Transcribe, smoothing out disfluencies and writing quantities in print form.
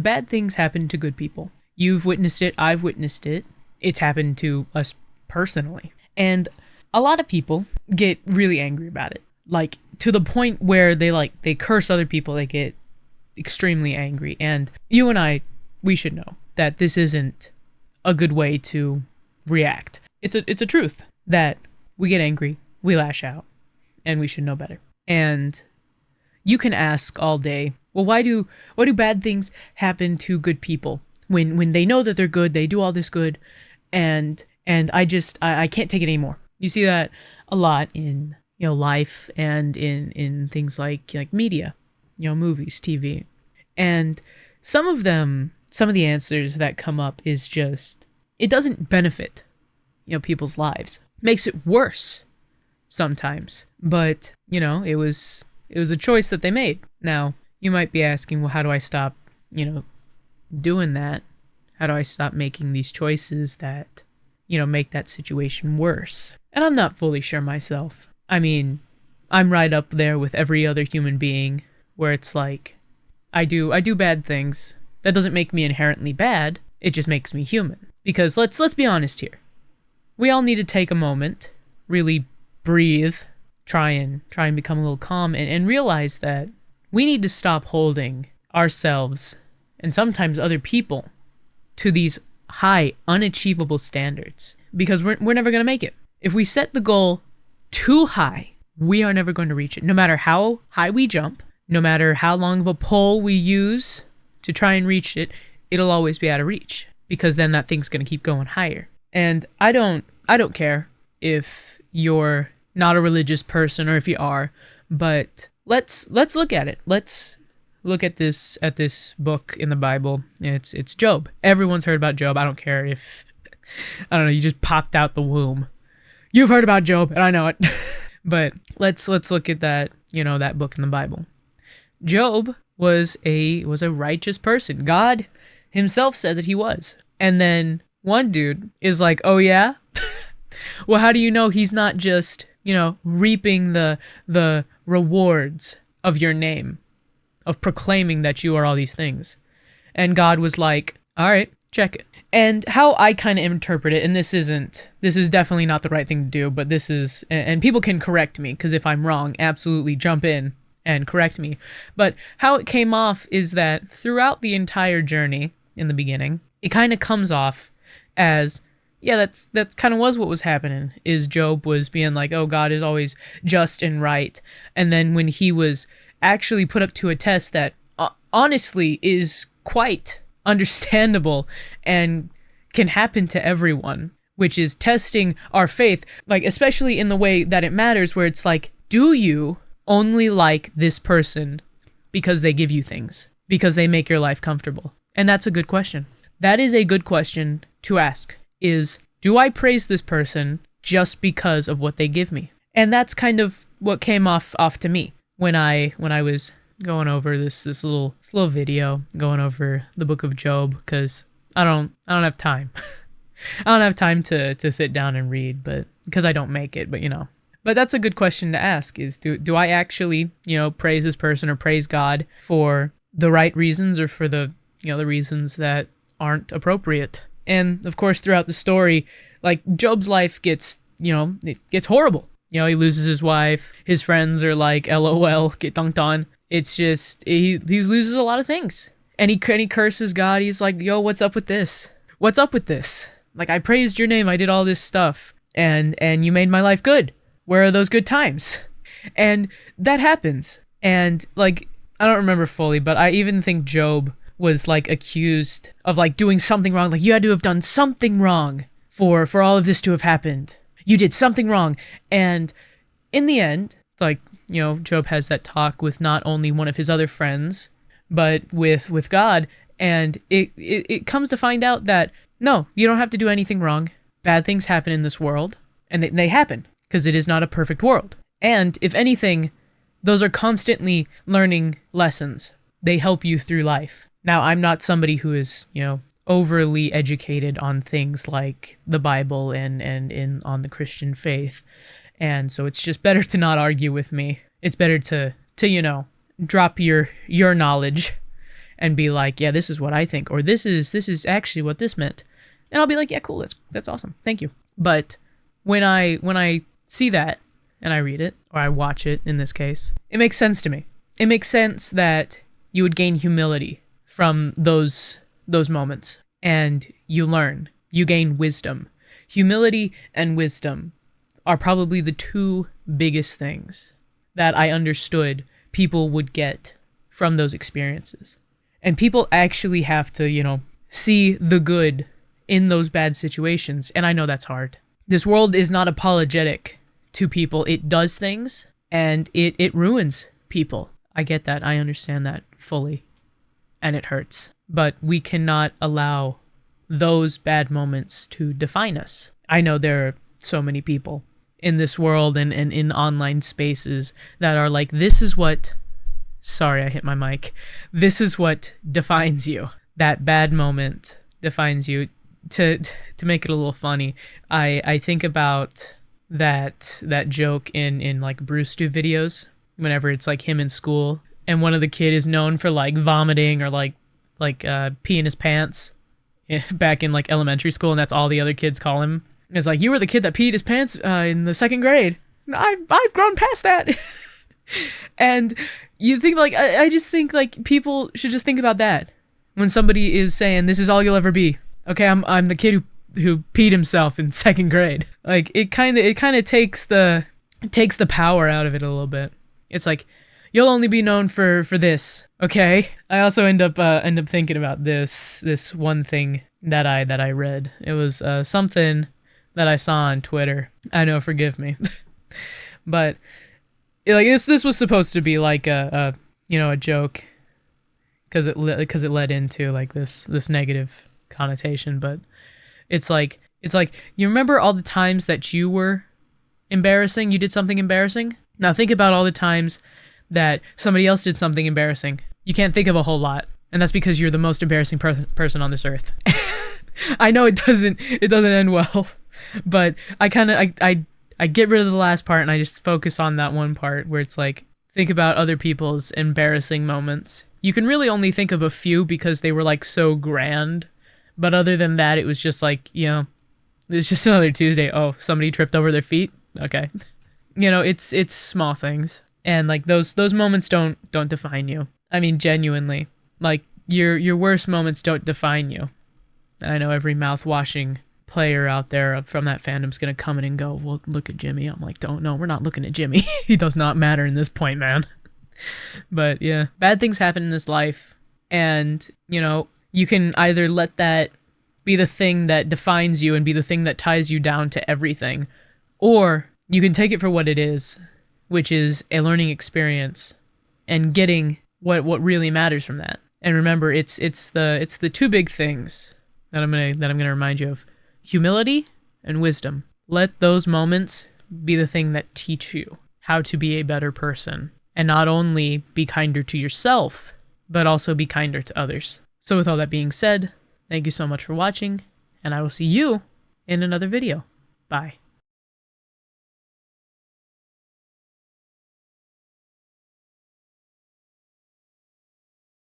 bad things happen to good people. You've witnessed it, I've witnessed it. It's happened to us personally. And a lot of people get really angry about it. Like to the point where they curse other people, they get extremely angry. And you and I, we should know that this isn't a good way to react. It's a truth that we get angry, we lash out, and we should know better. And you can ask all day, well, why do bad things happen to good people when they know that they're good, they do all this good, and I can't take it anymore. You see that a lot in life and in things like media, movies, TV, and some of the answers that come up is just it doesn't benefit people's lives, makes it worse sometimes, but it was a choice that they made. Now you might be asking, well, how do I stop doing that? How do I stop making these choices that make that situation worse? And I'm not fully sure myself. I mean, I'm right up there with every other human being where it's like I do bad things. That doesn't make me inherently bad. It just makes me human. Because let's be honest here. We all need to take a moment, really breathe, try and become a little calm and realize that we need to stop holding ourselves and sometimes other people to these high, unachievable standards, because we're never going to make it. If we set the goal too high, we are never going to reach it. No matter how high we jump, no matter how long of a pole we use to try and reach it, it'll always be out of reach, because then that thing's going to keep going higher. And I don't care if you're not a religious person or if you are, but let's look at it. Let's look at this book in the Bible. It's Job. Everyone's heard about Job. I don't care if you just popped out the womb. You've heard about Job, and I know it. But let's look at that, that book in the Bible. Job was a righteous person. God himself said that he was. And then one dude is like, "Oh yeah? Well, how do you know he's not just, reaping the rewards of your name, of proclaiming that you are all these things?" And God was like, "All right, check it." And how I kind of interpret it, and this is definitely not the right thing to do, but this is, and people can correct me, because if I'm wrong, absolutely jump in and correct me. But how it came off is that throughout the entire journey in the beginning, it kind of comes off as, yeah, that's kind of was what was happening, is Job was being like, oh, God is always just and right. And then when he was actually put up to a test that honestly is quite understandable and can happen to everyone, which is testing our faith, like especially in the way that it matters, where it's like, do you only like this person because they give you things, because they make your life comfortable? And that's a good question. That is a good question to ask, is, do I praise this person just because of what they give me? And that's kind of what came off to me when I was going over this little video, going over the book of Job, because I don't have time. I don't have time to sit down and read, but because I don't make it, but But that's a good question to ask, is do I actually, praise this person or praise God for the right reasons, or for the reasons that aren't appropriate? And of course, throughout the story, like Job's life gets horrible. He loses his wife. His friends are like, LOL, get dunked on. It's just, he loses a lot of things. And he curses God. He's like, yo, what's up with this? What's up with this? Like, I praised your name. I did all this stuff. And you made my life good. Where are those good times? And that happens. And like, I don't remember fully, but I even think Job was like accused of like doing something wrong. Like, you had to have done something wrong for all of this to have happened. You did something wrong. And in the end, it's like, Job has that talk with not only one of his other friends, but with God. And it comes to find out that, no, you don't have to do anything wrong. Bad things happen in this world, and they happen because it is not a perfect world. And if anything, those are constantly learning lessons. They help you through life. Now, I'm not somebody who is, overly educated on things like the Bible and on the Christian faith. And so it's just better to not argue with me. It's better to drop your knowledge and be like, yeah, this is what I think, or this is actually what this meant. And I'll be like, yeah, cool, that's awesome. Thank you. But when I see that and I read it, or I watch it in this case, it makes sense to me. It makes sense that you would gain humility from those moments, and you learn, you gain wisdom. Humility and wisdom are probably the two biggest things that I understood people would get from those experiences. And people actually have to, see the good in those bad situations. And I know that's hard. This world is not apologetic to people. It does things and it ruins people. I get that. I understand that fully. And it hurts. But we cannot allow those bad moments to define us. I know there are so many people in this world and in online spaces that are like, this is what, sorry, I hit my mic. This is what defines you. That bad moment defines you. To make it a little funny, I think about that joke in like Brewster videos, whenever it's like him in school and one of the kid is known for like vomiting or like peeing his pants back in like elementary school, and that's all the other kids call him. It's like, you were the kid that peed his pants in the 2nd grade. I've grown past that. And you think like, I just think like people should just think about that when somebody is saying, this is all you'll ever be. Okay, I'm the kid who peed himself in 2nd grade. Like it kind of takes the power out of it a little bit. It's like, you'll only be known for this. Okay. I also end up thinking about this one thing that I read. It was something that I saw on Twitter. I know, forgive me, but this was supposed to be like a joke because it led into like this negative connotation, but it's like you remember all the times that you were embarrassing, you did something embarrassing. Now think about all the times that somebody else did something embarrassing. You can't think of a whole lot, and that's because you're the most embarrassing person on this earth. I know it doesn't end well, but I get rid of the last part and I just focus on that one part where it's like, think about other people's embarrassing moments. You can really only think of a few because they were like so grand. But other than that, it was just like, it's just another Tuesday. Oh, somebody tripped over their feet? Okay. It's small things. And like those moments don't define you. I mean, genuinely. Like your worst moments don't define you. And I know every mouth-washing player out there from that fandom's going to come in and go, well, look at Jimmy. I'm like, no, we're not looking at Jimmy. He does not matter in this point, man. But yeah, bad things happen in this life. And, you can either let that be the thing that defines you and be the thing that ties you down to everything, or you can take it for what it is, which is a learning experience and getting what really matters from that. And remember, it's the two big things that I'm gonna remind you of: humility and wisdom. Let those moments be the thing that teach you how to be a better person, and not only be kinder to yourself, but also be kinder to others. So with all that being said, thank you so much for watching, and I will see you in another video. Bye.